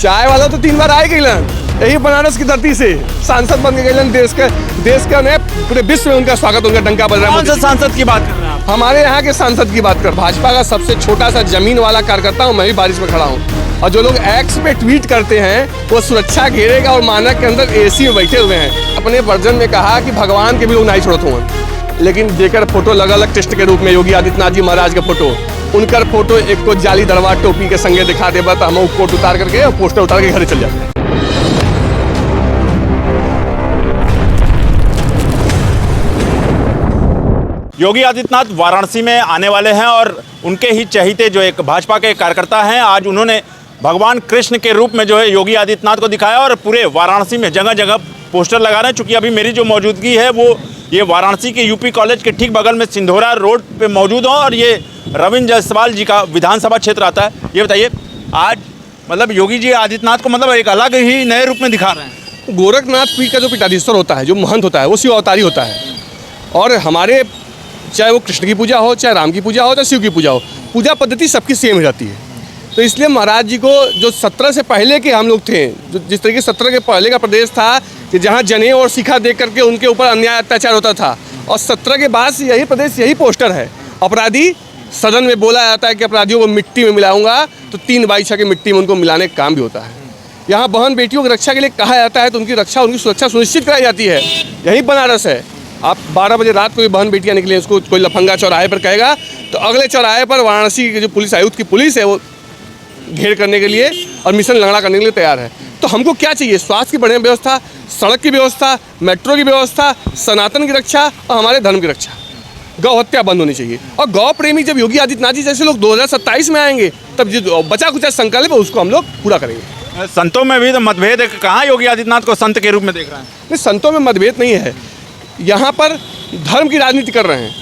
चाय वाला तो 3 बार आए गए, यही बनारस की धरती से सांसद बन के गए। देश के ने पूरे विश्व में उनका स्वागत, उनका डंका बज रहा है। कौन से सांसद की बात कर रहे हैं आप? हमारे यहाँ के सांसद की बात कर, भाजपा का सबसे छोटा सा जमीन वाला कार्यकर्ता हूँ, मैं भी बारिश में खड़ा हूँ। और जो लोग एक्स पे ट्वीट करते हैं वो सुरक्षा घेरेगा और मानक के अंदर एसी में बैठे हुए हैं। अपने वर्जन में कहा कि भगवान के भी लोग नहीं छोड़ते हुए, लेकिन जेकर फोटो अलग अलग टेस्ट के रूप में योगी आदित्यनाथ जी महाराज का फोटो, उनकर फोटो एक को जाली दरवा टोपी के संगे दिखा दे, तो हम कोट उतार करके पोस्टर उतार के घर चल जाते हैं। योगी आदित्यनाथ वाराणसी में आने वाले हैं और उनके ही चहेते जो एक भाजपा के कार्यकर्ता हैं, आज उन्होंने भगवान कृष्ण के रूप में जो है योगी आदित्यनाथ को दिखाया और पूरे वाराणसी में जगह जगह पोस्टर लगा रहे हैं। चूँकि अभी मेरी जो मौजूदगी है वो ये वाराणसी के यूपी कॉलेज के ठीक बगल में सिंधोरा रोड पे मौजूद हूँ और ये रविंद्र जायसवाल जी का विधानसभा क्षेत्र आता है। ये बताइए, आज मतलब योगी जी आदित्यनाथ को मतलब एक अलग ही नए रूप में दिखा रहे हैं। गोरखनाथ पीठ का जो पीठाधीश्वर होता है, जो महंत होता है, वो शिव अवतारी होता है। और हमारे चाहे वो कृष्ण की पूजा हो, चाहे राम की पूजा हो, चाहे शिव की पूजा हो, पूजा पद्धति सबकी सेम ही रहती है। तो इसलिए महाराज जी को जो 17 से पहले के हम लोग थे, जो जिस तरीके 17 के पहले का प्रदेश था कि जहाँ जनेऊ और शिखा देख करके उनके ऊपर अन्याय अत्याचार होता था, और 17 के बाद से यही प्रदेश, यही पोस्टर है। अपराधी सदन में बोला जाता है कि अपराधियों को मिट्टी में मिलाऊंगा, तो 3 बाई 6 की मिट्टी में उनको मिलाने का काम भी होता है। यहाँ बहन बेटियों की रक्षा के लिए कहा जाता है, तो उनकी रक्षा, उनकी सुरक्षा सुनिश्चित कराई जाती है। यही बनारस है। आप 12 बजे रात को भी बहन बेटियाँ निकले, उसको कोई लफंगा चौराहे पर कहेगा, तो अगले चौराहे पर वाराणसी के जो पुलिस आयुक्त की पुलिस है वो घेर करने के लिए और मिशन लंगड़ा करने के लिए तैयार है। तो हमको क्या चाहिए? स्वास्थ्य की बढ़िया व्यवस्था, सड़क की व्यवस्था, मेट्रो की व्यवस्था, सनातन की रक्षा और हमारे धर्म की रक्षा। गौ हत्या बंद होनी चाहिए। और गौ प्रेमी जब योगी आदित्यनाथ जी जैसे लोग 2027 में आएंगे, तब जो बचा कुचा संकल्प है उसको हम लोग पूरा करेंगे। संतों में भी तो मतभेद है, कहाँ योगी आदित्यनाथ को संत के रूप में देख रहे हैं? नहीं, संतों में मतभेद नहीं है। यहाँ पर धर्म की राजनीति कर रहे हैं।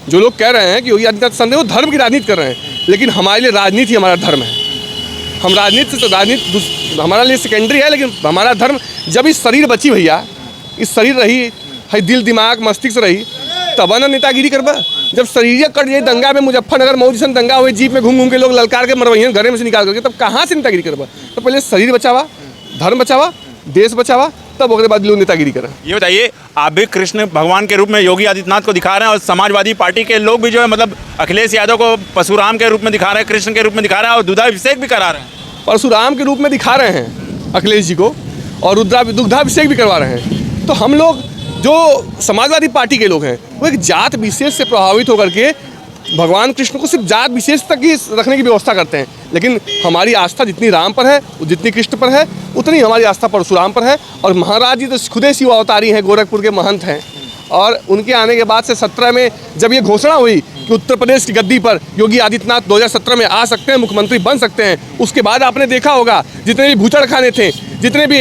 जो लोग कह रहे हैं कि योगी आदित्यनाथ संत है, वो धर्म की राजनीति कर रहे हैं। लेकिन हमारे लिए राजनीति हमारा धर्म है। हम राजनीति से, तो राजनीति हमारा लिए सेकेंडरी है, लेकिन हमारा धर्म, जब इस शरीर बची भैया, इस शरीर रही है, दिल दिमाग मस्तिष्क रही, तब ना नेतागिरी करबा। जब शरीर कट जाए दंगा में, मुजफ्फरनगर मऊ जैसे दंगा हुए, जीप में घूम घूम के लोग ललकार के मरवैया घर में से निकाल करके, तब कहाँ से नेतागिरी करबा? तो पहले शरीर बचावा, धर्म बचावा, देश बचावा, तब अगले बाद लोग नेतागिरी करें। ये बताइए, आप भी कृष्ण भगवान के रूप में योगी आदित्यनाथ को दिखा रहे हैं और समाजवादी पार्टी के लोग भी जो है मतलब अखिलेश यादव को परशुराम के रूप में दिखा रहे हैं, कृष्ण के रूप में दिखा रहे हैं और दुग्धाभिषेक भी करा रहे हैं। परशुराम के रूप में दिखा रहे हैं अखिलेश जी को और दुग्धाभिषेक भी करवा रहे हैं। तो हम लोग जो समाजवादी पार्टी के लोग हैं, वो एक जात विशेष से प्रभावित होकर के भगवान कृष्ण को सिर्फ जात विशेष तक ही रखने की व्यवस्था करते हैं। लेकिन हमारी आस्था जितनी राम पर है, जितनी कृष्ण पर है, उतनी हमारी आस्था परशुराम पर है। और महाराज जी तो खुदे शिव अवतारी हैं, गोरखपुर के महंत हैं। और उनके आने के बाद से 17 में जब ये घोषणा हुई कि उत्तर प्रदेश की गद्दी पर योगी आदित्यनाथ 2017 में आ सकते हैं, मुख्यमंत्री बन सकते हैं, उसके बाद आपने देखा होगा जितने भी भूचड़खाने थे, जितने भी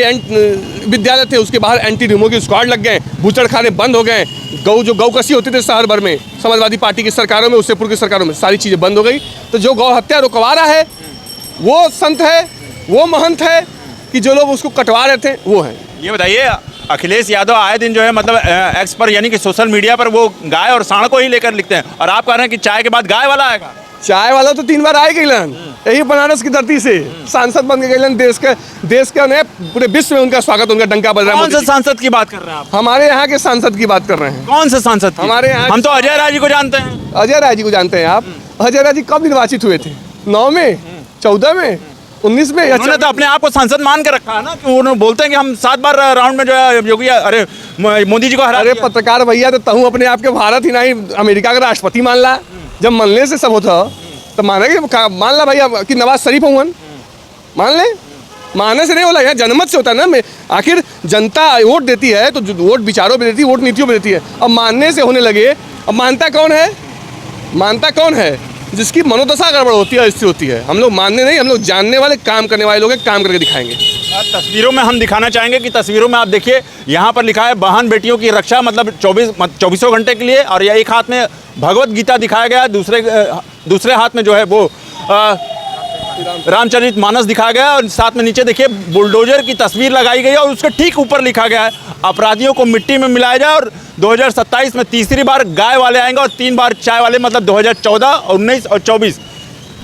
विद्यालय थे, उसके बाहर एंटी रिमो की स्क्वाड लग गए, भूचड़खाने बंद हो गए। जो गौकसी होते थे शहर भर में, समाजवादी पार्टी की सरकारों में, उससे पूर्व की सरकारों में, सारी चीज़ें बंद हो गई। तो जो गौ हत्या रुकवा रहा है वो संत है, वो महंत है, कि जो लोग उसको कटवा रहे थे वो हैं। ये बताइए, अखिलेश यादव आए दिन जो है मतलब एक्स पर यानी कि सोशल मीडिया पर वो गाय और सांड को ही लेकर लिखते हैं, और आप कह रहे हैं कि चाय के बाद गाय वाला आएगा। चाय वाला तो 3 बार आए गए, यही बनारस की धरती से सांसद बन के गए। देश के ने पूरे विश्व में उनका स्वागत, उनका डंका बज रहा है। कौन से सांसद की बात कर रहे हैं आप? हमारे यहाँ के सांसद की बात कर रहे हैं। कौन से सांसद? हमारे यहाँ हम तो अजय राय जी को जानते हैं। अजय राय जी को जानते हैं आप? अजय राय जी कब निर्वाचित हुए थे? 9 में, 14 में, 19 में? उन्होंने तो अपने आप को सांसद मान के रखा है ना, कि उन्होंने बोलते हैं कि हम 7 बार राउंड में जो है योगी मोदी जी को हरा। अरे पत्रकार भैया, तो तहु अपने आप के भारत ही नहीं अमेरिका का राष्ट्रपति मान ला। जब मनने से सब होता तो मानेगे, मान ला भैया कि नवाज शरीफ हूँ, मान ले। मानने से नहीं होला, यहाँ जनमत से होता है ना। आखिर जनता वोट देती है तो वोट विचारों पर देती है, वोट नीतियों पर देती है। अब मानने से होने लगे। अब मानता कौन है? मानता कौन है? जिसकी मनोदशा गड़बड़ होती है, स्थिर होती है। हम लोग मानने नहीं, हम लोग जानने वाले, काम करने वाले लोग हैं, काम करके दिखाएंगे। तस्वीरों में हम दिखाना चाहेंगे कि तस्वीरों में आप देखिए, यहाँ पर लिखा है बहन बेटियों की रक्षा, मतलब 24 घंटे के लिए। और यह एक हाथ में भगवत गीता दिखाया गया, दूसरे हाथ में जो है वो रामचरित मानस दिखाया गया, और साथ में नीचे देखिए बुलडोजर की तस्वीर लगाई गई है और उसके ठीक ऊपर लिखा गया है अपराधियों को मिट्टी में मिलाया जाए। और 2027 में तीसरी बार गाय वाले आएंगे और 3 बार चाय वाले, मतलब 2014, 19 और 24।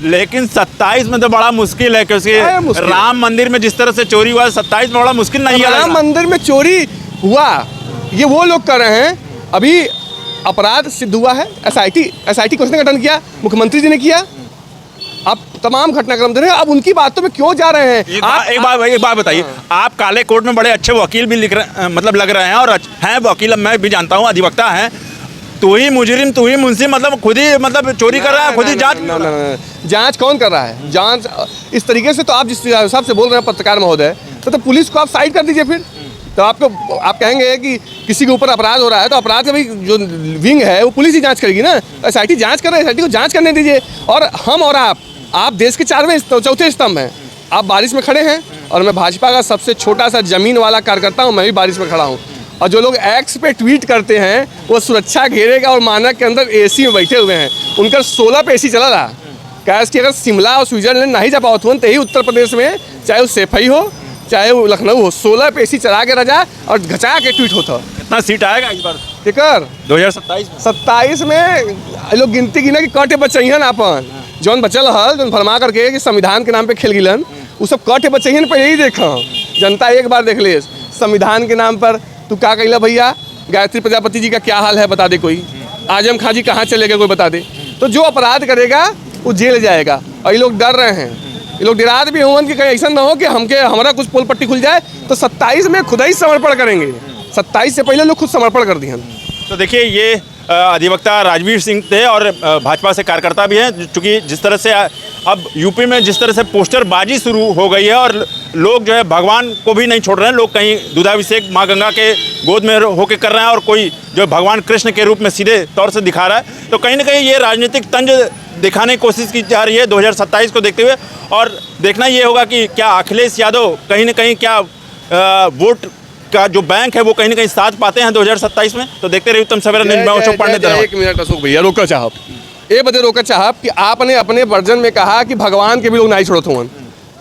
लेकिन 27 में तो बड़ा मुश्किल है, अरे क्योंकि मुश्किल। राम मंदिर में जिस तरह से चोरी हुआ है, 27 में बड़ा मुश्किल नहीं है राम लगना। मंदिर में चोरी हुआ, ये वो लोग कर रहे हैं। अभी अपराध सिद्ध हुआ है, एसआईटी किसने गठन किया? मुख्यमंत्री जी ने किया। अब तमाम घटनाक्रम दे रहे हैं, अब उनकी बातों में क्यों जा रहे हैं? एक बात बताइए, आप काले कोट में बड़े अच्छे वकील भी लिख रहे, मतलब लग रहे हैं, और हैं वकील, मैं भी जानता हूँ, अधिवक्ता हैं। तू ही मुजरिम, तू ही मुंशी, मतलब खुद ही मतलब चोरी कर रहा है, खुद ही जांच। जांच कौन कर रहा है? जांच इस तरीके से तो आप जिस हिसाब से बोल रहे हैं पत्रकार महोदय, तो पुलिस को आप साइड कर दीजिए। फिर तो आपको आप कहेंगे कि किसी के ऊपर अपराध हो रहा है तो अपराध का भी जो विंग है वो पुलिस ही जांच करेगी ना। एसआईटी जांच कर रहे हैं, एसआईटी को जांच करने दीजिए। और हम और आप देश के चौथे स्तंभ हैं। आप बारिश में खड़े हैं और मैं भाजपा का सबसे छोटा सा जमीन वाला कार्यकर्ता हूँ, मैं भी बारिश में खड़ा हूँ। और जो लोग एक्स पे ट्वीट करते हैं वो सुरक्षा घेरे और मानक के अंदर एसी में बैठे हुए हैं, उनका 16 पे एसी चला रहा। कैस कि अगर शिमला और स्विट्जरलैंड नहीं जा पाओ तो ही उत्तर प्रदेश में, चाहे वो सेफई हो चाहे वो लखनऊ हो, 16 पे एसी चला के रजा और घचा के ट्वीट होता। कितना सीट आएगा इस बार टिकर 2027 में? लोग गिनती गिना कि कटे बचैहन अपन जौन बचल हल, जौन फरमा करके कि संविधान के नाम पे खेल गिलन, वो सब कटे बचैहन पर यही देखा। जनता एक बार देख ले, संविधान के नाम पर तू क्या कहला भैया? गायत्री प्रजापति जी का क्या हाल है बता दे कोई? आजम खां जी कहाँ चले गए कोई बता दे? तो जो अपराध करेगा वो जेल जाएगा। और ये लोग डर रहे हैं, ये लोग डरात भी हों कि कहीं ऐसा ना हो कि हमारा कुछ पोल पट्टी खुल जाए। तो 27 में खुद ही समर्पण करेंगे। 27 से पहले लोग खुद समर्पण कर दिए। तो देखिए, ये अधिवक्ता राजवीर सिंह थे और भाजपा से कार्यकर्ता भी हैं। चूँकि जिस तरह से अब यूपी में जिस तरह से पोस्टरबाजी शुरू हो गई है और लोग जो है भगवान को भी नहीं छोड़ रहे हैं, लोग कहीं दूधाभिषेक माँ गंगा के गोद में होके कर रहे हैं और कोई जो भगवान कृष्ण के रूप में सीधे तौर से दिखा रहा है। तो कहीं ना कहीं ये राजनीतिक तंज दिखाने की कोशिश की जा रही है 2027 को देखते हुए। और देखना ये होगा कि क्या अखिलेश यादव कहीं ना कहीं क्या वोट का जो बैंक है वो कहीं ना कहीं साथ पाते हैं 2027 में। तो देखते रहिए उत्तम सवेरा न्यूज़ में अशोक पांडे। एक मिनट अशोक भैया रोका चाहब, ये बदे रोका चाहब कि आपने अपने वर्जन में कहा कि भगवान के भी लोग नहीं छोड़ते हुए,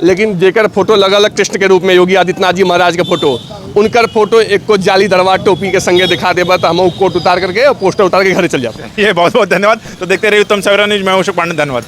लेकिन जेकर फोटो लगल कृष्ण के रूप में योगी आदित्यनाथ जी महाराज के फोटो, उनकर फोटो एक को जाली दरबार टोपी के संगे दिखा देबा तो हम कोट उतार करके और पोस्टर उतार के घर चल जाते हैं। ये बहुत बहुत धन्यवाद। तो देखते रहिए उत्तम सवेरा न्यूज़ में अशोक पांडे। धन्यवाद।